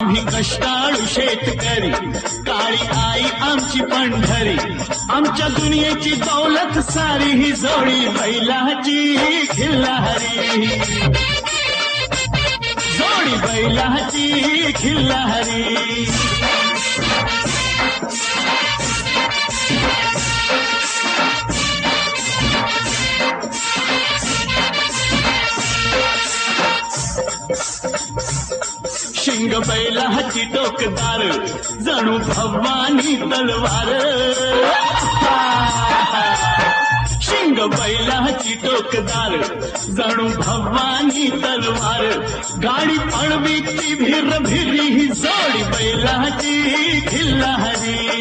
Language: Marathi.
आम्ही कष्टाळू शेतकरी, काळी आई आमची पंढरी, आमच्या दुनियेची दौलत सारी ही जोडी बैलाची खिल्लारी, जोडी बैलाची खिल्लारी. शिंग बैलाची टोकदार, जणू भवानी तलवार. शिंग बैलाची टोकदार, जणू भवानी तलवार, गाडी पळवी ती भिर भिरी ही जोडी बैलाची खिल्लारी.